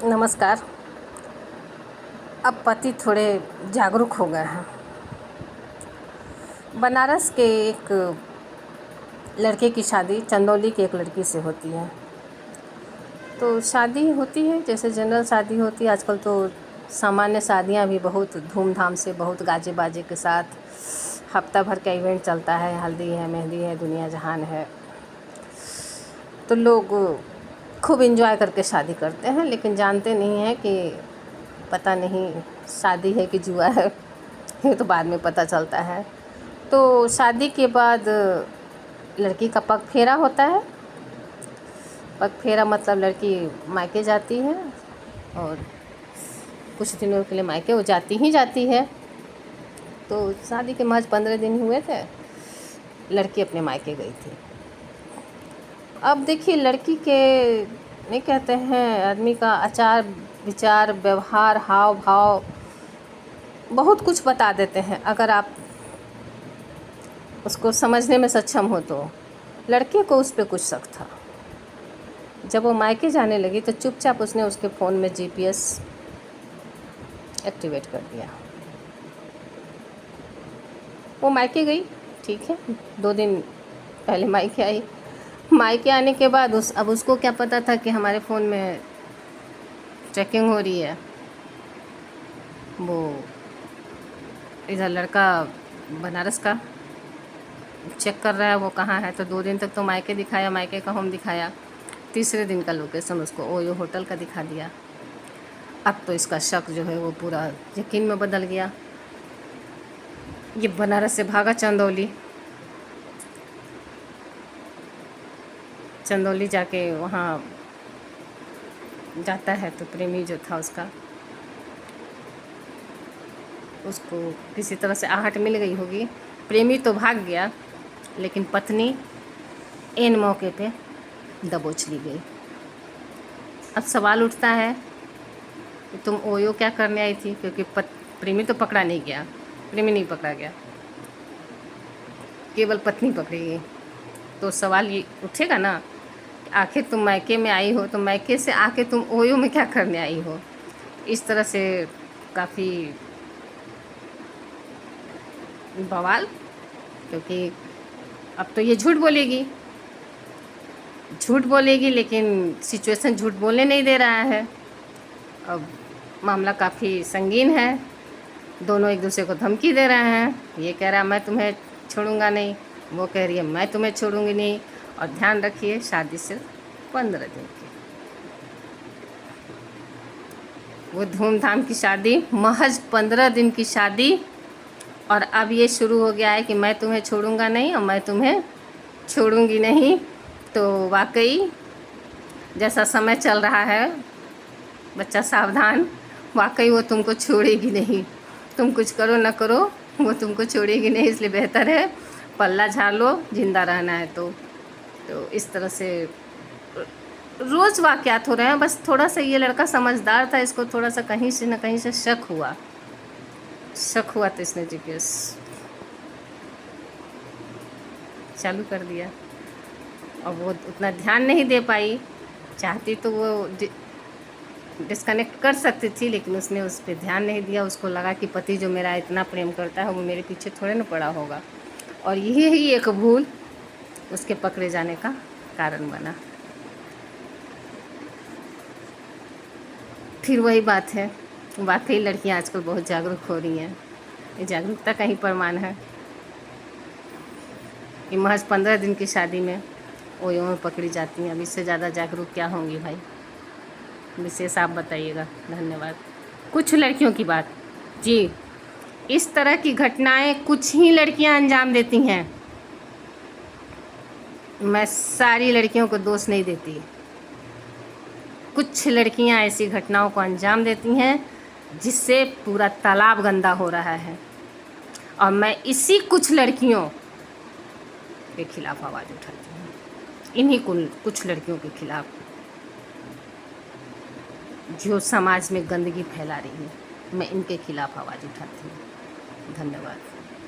नमस्कार। अब पति थोड़े जागरूक हो गए हैं। बनारस के एक लड़के की शादी चंदौली की एक लड़की से होती है। तो शादी होती है जैसे जनरल शादी होती है। आजकल तो सामान्य शादियां भी बहुत धूमधाम से, बहुत गाजे बाजे के साथ हफ्ता भर का इवेंट चलता है। हल्दी है, मेहंदी है, दुनिया जहान है। तो लोग खूब एंजॉय करके शादी करते हैं, लेकिन जानते नहीं हैं कि पता नहीं शादी है कि जुआ है। ये तो बाद में पता चलता है। तो शादी के बाद लड़की का पग फेरा होता है। पग फेरा मतलब लड़की मायके जाती है और कुछ दिनों के लिए मायके वो जाती ही जाती है। तो शादी के महज 15 दिन हुए थे, लड़की अपने मायके गई थी। अब देखिए, लड़की के नहीं कहते हैं, आदमी का आचार विचार, व्यवहार, हाव भाव बहुत कुछ बता देते हैं अगर आप उसको समझने में सक्षम हो। तो लड़के को उस पर कुछ शक था। जब वो मायके जाने लगी तो चुपचाप उसने उसके फ़ोन में GPS एक्टिवेट कर दिया। वो मायके गई, ठीक है, 2 दिन पहले मायके आई। मायके आने के बाद अब उसको क्या पता था कि हमारे फ़ोन में चेकिंग हो रही है। वो इधर लड़का बनारस का चेक कर रहा है वो कहाँ है। तो 2 दिन तक तो मायके दिखाया, मायके का होम दिखाया। तीसरे दिन का लोकेशन उसको ओयो होटल का दिखा दिया। अब तो इसका शक जो है वो पूरा यकीन में बदल गया। ये बनारस से भागा चंदौली। चंदौली जाके वहाँ जाता है तो प्रेमी जो था उसको किसी तरह से आहट मिल गई होगी। प्रेमी तो भाग गया, लेकिन पत्नी ऐन मौके पे दबोच ली गई। अब सवाल उठता है कि तुम ओयो क्या करने आई थी, क्योंकि प्रेमी तो पकड़ा नहीं गया, प्रेमी नहीं पकड़ा गया, केवल पत्नी पकड़ी गई। तो सवाल ये उठेगा ना, आखिर तुम मायके में आई हो तो मायके से आके तुम ओयो में क्या करने आई हो। इस तरह से काफ़ी बवाल, क्योंकि अब तो ये झूठ बोलेगी, लेकिन सिचुएशन झूठ बोलने नहीं दे रहा है। अब मामला काफ़ी संगीन है। दोनों एक दूसरे को धमकी दे रहे हैं। ये कह रहा है मैं तुम्हें छोड़ूंगा नहीं, वो कह रही है मैं तुम्हें छोड़ूंगी नहीं। और ध्यान रखिए, शादी सिर्फ 15 दिन की, वो धूमधाम की शादी, महज 15 दिन की शादी। और अब ये शुरू हो गया है कि मैं तुम्हें छोड़ूंगा नहीं और मैं तुम्हें छोड़ूंगी नहीं। तो वाकई जैसा समय चल रहा है, बच्चा सावधान, वाकई वो तुमको छोड़ेगी नहीं। तुम कुछ करो ना करो, वो तुमको छोड़ेगी नहीं। इसलिए बेहतर है पल्ला झाड़ लो, जिंदा रहना है। तो इस तरह से रोज़ वाक़यात हो रहे हैं। बस थोड़ा सा ये लड़का समझदार था, इसको थोड़ा सा कहीं से न कहीं से शक हुआ तो इसने GPS चालू कर दिया। और वो उतना ध्यान नहीं दे पाई। चाहती तो वो डिस्कनेक्ट कर सकती थी, लेकिन उसने उस पर ध्यान नहीं दिया। उसको लगा कि पति जो मेरा इतना प्रेम करता है वो मेरे पीछे थोड़े ना पड़ा होगा। और यही एक भूल उसके पकड़े जाने का कारण बना। फिर वही बात है, वाकई लड़कियां आजकल बहुत जागरूक हो रही हैं। ये जागरूकता का ही प्रमाण है कि महज 15 दिन की शादी में ओयो में पकड़ी जाती हैं। अब इससे ज़्यादा जागरूक क्या होंगी भाई? विशेष आप बताइएगा। धन्यवाद। कुछ लड़कियों की बात जी, इस तरह की घटनाएं कुछ ही लड़कियां अंजाम देती हैं। मैं सारी लड़कियों को दोष नहीं देती। कुछ लड़कियां ऐसी घटनाओं को अंजाम देती हैं जिससे पूरा तालाब गंदा हो रहा है। और मैं इसी कुछ लड़कियों के खिलाफ आवाज़ उठाती हूँ। इन्हीं कुछ लड़कियों के खिलाफ जो समाज में गंदगी फैला रही है, मैं इनके खिलाफ आवाज़ उठाती हूँ। धन्यवाद।